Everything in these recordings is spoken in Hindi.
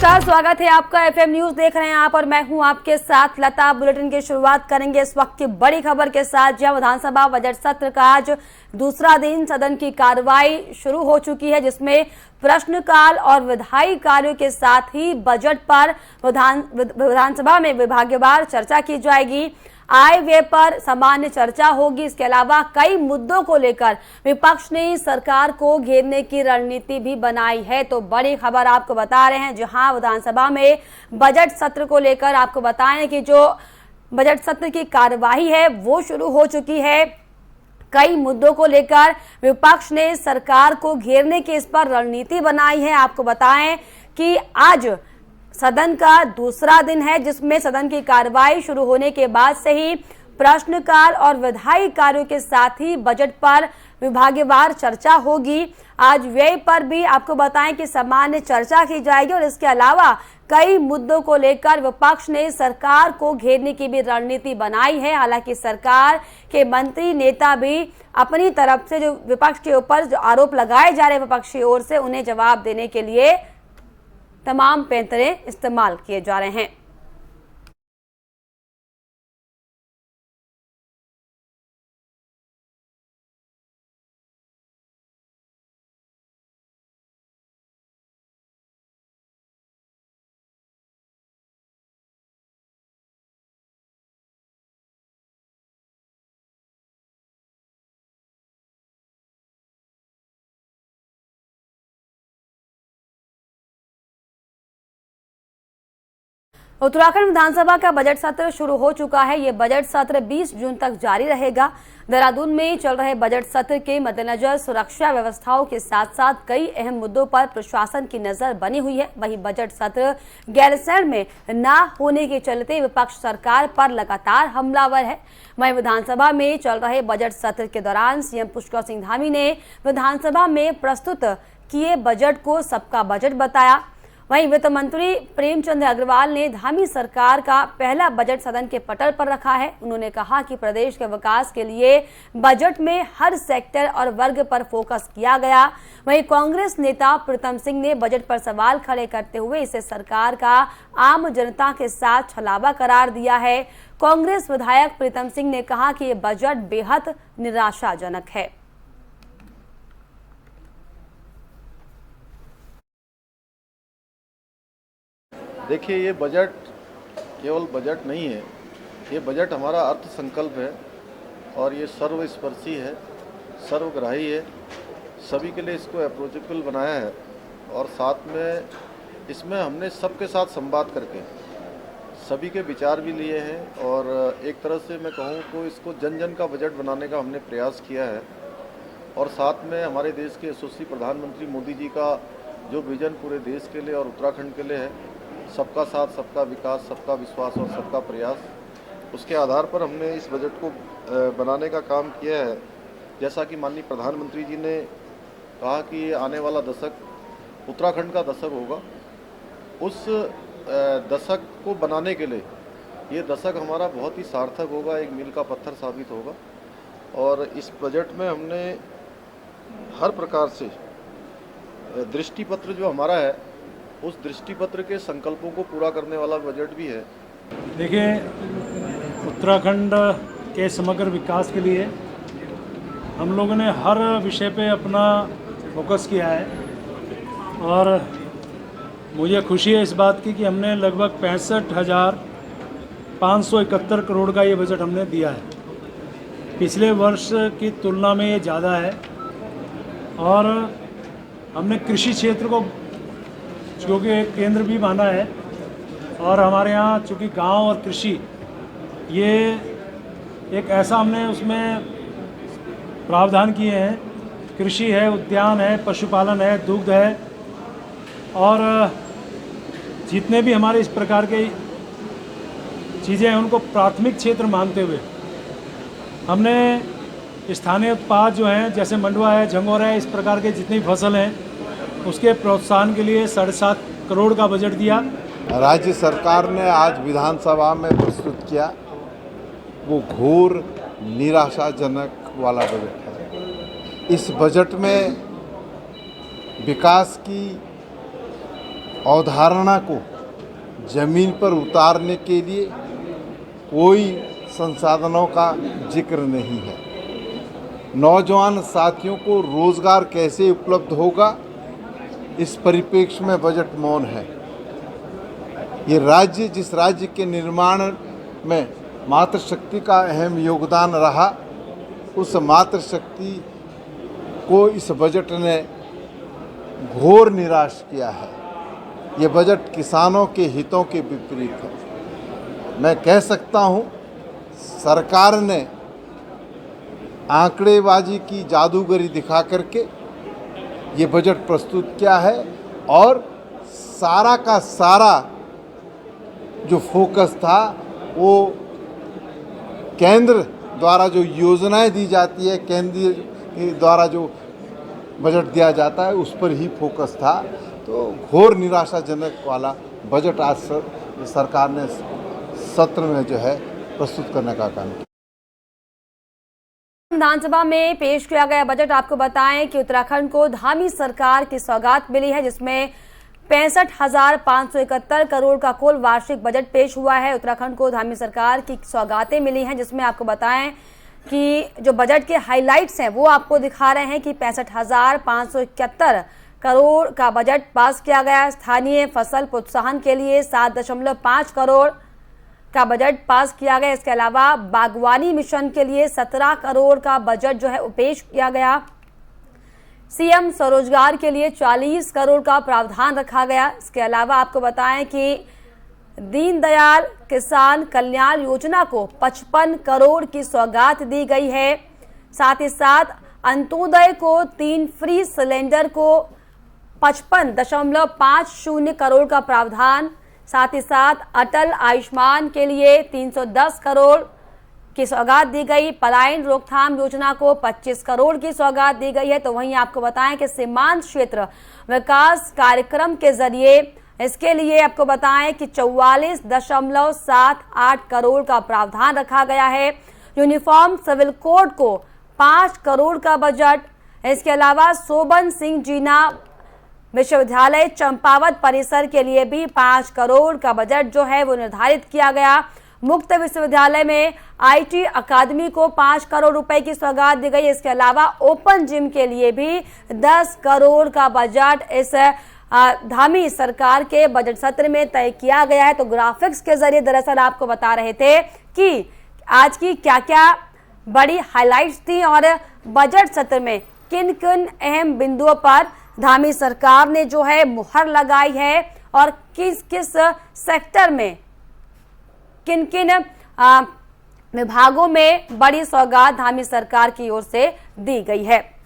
नमस्कार, स्वागत है आपका। एफएम न्यूज देख रहे हैं आप और मैं हूं आपके साथ लता। बुलेटिन की शुरुआत करेंगे इस वक्त की बड़ी खबर के साथ, जहां विधानसभा बजट सत्र का आज दूसरा दिन सदन की कार्रवाई शुरू हो चुकी है, जिसमें प्रश्नकाल और विधायी कार्यों के साथ ही बजट पर विधानसभा में विभागवार चर्चा की जाएगी। आय व्यय पर सामान्य चर्चा होगी। इसके अलावा कई मुद्दों को लेकर विपक्ष ने सरकार को घेरने की रणनीति भी बनाई है। तो बड़ी खबर आपको बता रहे हैं, जहां विधानसभा में बजट सत्र को लेकर आपको बताएं कि जो बजट सत्र की कार्यवाही है वो शुरू हो चुकी है। कई मुद्दों को लेकर विपक्ष ने सरकार को घेरने की इस पर रणनीति बनाई है। आपको बताएं कि आज सदन का दूसरा दिन है, जिसमें सदन की कार्रवाई शुरू होने के बाद से ही प्रश्नकाल और विधायी कार्यों के साथ ही बजट पर विभागवार चर्चा होगी। आज व्यय पर भी आपको बताएं कि सामान्य चर्चा की जाएगी और इसके अलावा कई मुद्दों को लेकर विपक्ष ने सरकार को घेरने की भी रणनीति बनाई है। हालांकि सरकार के मंत्री नेता भी अपनी तरफ से जो विपक्ष के ऊपर जो आरोप लगाए जा रहे हैं विपक्ष की ओर से, उन्हें जवाब देने के लिए तमाम पैंतरे इस्तेमाल किए जा रहे हैं। उत्तराखंड विधानसभा का बजट सत्र शुरू हो चुका है। ये बजट सत्र 20 जून तक जारी रहेगा। देहरादून में चल रहे बजट सत्र के मद्देनजर सुरक्षा व्यवस्थाओं के साथ साथ कई अहम मुद्दों पर प्रशासन की नजर बनी हुई है। वहीं बजट सत्र गैरसैंण में न होने के चलते विपक्ष सरकार पर लगातार हमलावर है। वहीं विधानसभा में चल रहे बजट सत्र के दौरान सीएम पुष्कर सिंह धामी ने विधानसभा में प्रस्तुत किए बजट को सबका बजट बताया। वहीं वित्त मंत्री प्रेमचंद अग्रवाल ने धामी सरकार का पहला बजट सदन के पटल पर रखा है। उन्होंने कहा कि प्रदेश के विकास के लिए बजट में हर सेक्टर और वर्ग पर फोकस किया गया। वहीं कांग्रेस नेता प्रीतम सिंह ने बजट पर सवाल खड़े करते हुए इसे सरकार का आम जनता के साथ छलावा करार दिया है। कांग्रेस विधायक प्रीतम सिंह ने कहा कि ये बजट बेहद निराशाजनक है। देखिए, ये बजट केवल बजट नहीं है, ये बजट हमारा अर्थ संकल्प है और ये सर्वस्पर्शी है, सर्वग्राही है। सभी के लिए इसको अप्रोचेबल बनाया है और साथ में इसमें हमने सबके साथ संवाद करके सभी के विचार भी लिए हैं और एक तरह से मैं कहूँ तो इसको जन जन का बजट बनाने का हमने प्रयास किया है। और साथ में हमारे देश के यशस्वी प्रधानमंत्री मोदी जी का जो विजन पूरे देश के लिए और उत्तराखंड के लिए है, सबका साथ, सबका विकास, सबका विश्वास और सबका प्रयास, उसके आधार पर हमने इस बजट को बनाने का काम किया है। जैसा कि माननीय प्रधानमंत्री जी ने कहा कि ये आने वाला दशक उत्तराखंड का दशक होगा, उस दशक को बनाने के लिए ये दशक हमारा बहुत ही सार्थक होगा, एक मील का पत्थर साबित होगा। और इस बजट में हमने हर प्रकार से दृष्टिपत्र जो हमारा है, उस दृष्टिपत्र के संकल्पों को पूरा करने वाला बजट भी है। देखिए, उत्तराखंड के समग्र विकास के लिए हम लोगों ने हर विषय पे अपना फोकस किया है और मुझे खुशी है इस बात की कि हमने लगभग 65,571 करोड़ का ये बजट हमने दिया है। पिछले वर्ष की तुलना में ये ज़्यादा है और हमने कृषि क्षेत्र को क्योंकि एक केंद्र भी माना है और हमारे यहाँ चूँकि गांव और कृषि ये एक ऐसा हमने उसमें प्रावधान किए हैं। कृषि है, उद्यान है, पशुपालन है, दुग्ध है और जितने भी हमारे इस प्रकार के चीज़ें हैं उनको प्राथमिक क्षेत्र मानते हुए हमने स्थानीय उत्पाद जो हैं जैसे मंडुआ है, झंगोरा है, इस प्रकार के जितनी फसल हैं उसके प्रोत्साहन के लिए 7.5 करोड़ का बजट दिया। राज्य सरकार ने आज विधानसभा में प्रस्तुत किया वो घोर निराशाजनक वाला बजट है। इस बजट में विकास की अवधारणा को ज़मीन पर उतारने के लिए कोई संसाधनों का जिक्र नहीं है। नौजवान साथियों को रोज़गार कैसे उपलब्ध होगा, इस परिप्रेक्ष्य में बजट मौन है। ये राज्य, जिस राज्य के निर्माण में मातृशक्ति का अहम योगदान रहा, उस मातृशक्ति को इस बजट ने घोर निराश किया है। ये बजट किसानों के हितों के विपरीत है। मैं कह सकता हूँ, सरकार ने आंकड़ेबाजी की जादूगरी दिखा करके ये बजट प्रस्तुत किया है और सारा का सारा जो फोकस था वो केंद्र द्वारा जो योजनाएं दी जाती है, केंद्र द्वारा जो बजट दिया जाता है, उस पर ही फोकस था। तो घोर निराशाजनक वाला बजट आज सरकार ने सत्र में जो है प्रस्तुत करने का काम किया। विधानसभा में पेश किया गया बजट, आपको बताएं कि उत्तराखंड को धामी सरकार की सौगात मिली है, जिसमें 65,571 करोड़ का कुल वार्षिक बजट पेश हुआ है। उत्तराखंड को धामी सरकार की सौगातें मिली हैं, जिसमें आपको बताएं कि जो बजट के हाइलाइट्स हैं वो आपको दिखा रहे हैं कि 65,571 करोड़ का बजट पास किया गया। स्थानीय फसल प्रोत्साहन के लिए 7.5 करोड़ का बजट पास किया गया। इसके अलावा बागवानी मिशन के लिए 17 करोड़ का बजट जो है पेश किया गया। सीएम स्वरोजगार के लिए 40 करोड़ का प्रावधान रखा गया। इसके अलावा आपको बताएं कि दीनदयाल किसान कल्याण योजना को 55 करोड़ की सौगात दी गई है। साथ ही साथ अंत्योदय को 3 फ्री सिलेंडर को 55.50 करोड़ का प्रावधान। साथ ही साथ अटल आयुष्मान के लिए 310 करोड़ की सौगात दी गई। पलायन रोकथाम योजना को 25 करोड़ की सौगात दी गई है। तो वहीं आपको बताएं कि सीमांत क्षेत्र विकास कार्यक्रम के जरिए इसके लिए आपको बताएं कि 44.78 करोड़ का प्रावधान रखा गया है। यूनिफॉर्म सिविल कोड को 5 करोड़ का बजट। इसके अलावा सोबन सिंह जीना विश्वविद्यालय चंपावत परिसर के लिए भी 5 करोड़ का बजट जो है वो निर्धारित किया गया। मुक्त विश्वविद्यालय में आईटी अकादमी को 5 करोड़ रुपए की सौगात दी गई। इसके अलावा ओपन जिम के लिए भी 10 करोड़ का बजट इस धामी सरकार के बजट सत्र में तय किया गया है। तो ग्राफिक्स के जरिए दरअसल आपको बता रहे थे कि आज की क्या क्या बड़ी हाइलाइट्स थी और बजट सत्र में किन किन अहम बिंदुओं पर धामी सरकार ने जो है मुहर लगाई है और किस किस सेक्टर में किन किन विभागों में बड़ी सौगात धामी सरकार की ओर से दी गई है।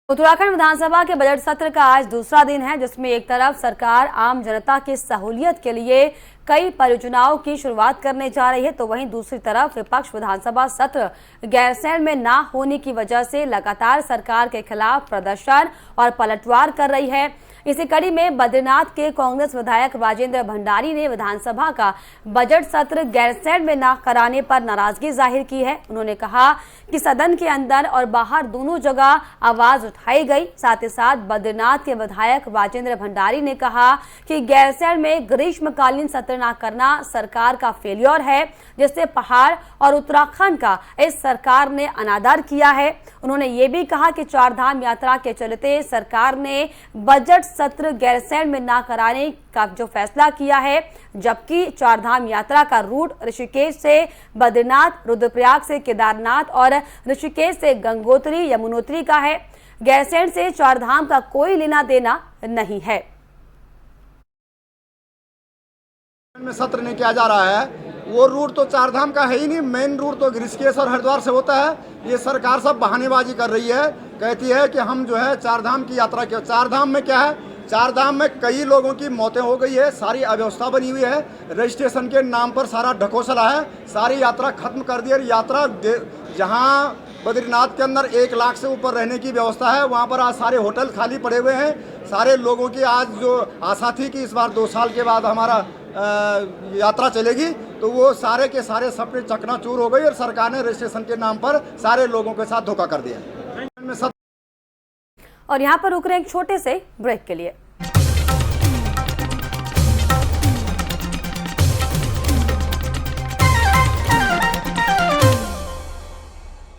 उत्तराखंड विधानसभा के बजट सत्र का आज दूसरा दिन है, जिसमें एक तरफ सरकार आम जनता की सहूलियत के लिए कई परियोजनाओं की शुरुआत करने जा रही है, तो वहीं दूसरी तरफ विपक्ष विधानसभा सत्र गैरसैंण में ना होने की वजह से लगातार सरकार के खिलाफ प्रदर्शन और पलटवार कर रही है। इसी कड़ी में बद्रीनाथ के कांग्रेस विधायक राजेंद्र भंडारी ने विधानसभा का बजट सत्र गैरसैंण में न कराने पर नाराजगी जाहिर की है। उन्होंने कहा कि सदन के अंदर और बाहर दोनों जगह आवाज उठाई गई। साथ ही साथ बद्रीनाथ के विधायक राजेंद्र भंडारी ने कहा कि गैरसैंण में ग्रीष्मकालीन सत्र न करना सरकार का फेलियर है, जिससे पहाड़ और उत्तराखंड का इस सरकार ने अनादर किया है। उन्होंने ये भी कहा कि चारधाम यात्रा के चलते सरकार ने बजट सत्र गैरसैंण में ना कराने का जो फैसला किया है, जबकि चारधाम यात्रा का रूट ऋषिकेश से बद्रीनाथ, रुद्रप्रयाग से केदारनाथ और ऋषिकेश से गंगोत्री यमुनोत्री का है। गैरसैंण से चारधाम का कोई लेना देना नहीं है। में सत्र नहीं किया जा रहा है, वो रूट तो चारधाम का है ही नहीं। मेन रूट तो ऋषिकेश और हरिद्वार से होता है। ये सरकार सब बहानेबाजी कर रही है, कहती है कि हम जो है चारधाम की यात्रा की। चारधाम में क्या है, चारधाम में कई लोगों की मौतें हो गई है, सारी अव्यवस्था बनी हुई है, रजिस्ट्रेशन के नाम पर सारा ढकोसला है, सारी यात्रा खत्म कर दी है। यात्रा जहाँ बद्रीनाथ के अंदर 1 लाख से ऊपर रहने की व्यवस्था है। वहाँ पर आज सारे होटल खाली पड़े हुए हैं। सारे लोगों की आज जो आशा थी कि इस बार 2 साल के बाद हमारा यात्रा चलेगी, तो वो सारे के सारे सपने चकनाचूर हो गई और सरकार ने रजिस्ट्रेशन के नाम पर सारे लोगों के साथ धोखा कर दिया। और यहाँ पर रुक रहे हैं एक छोटे से ब्रेक के लिए।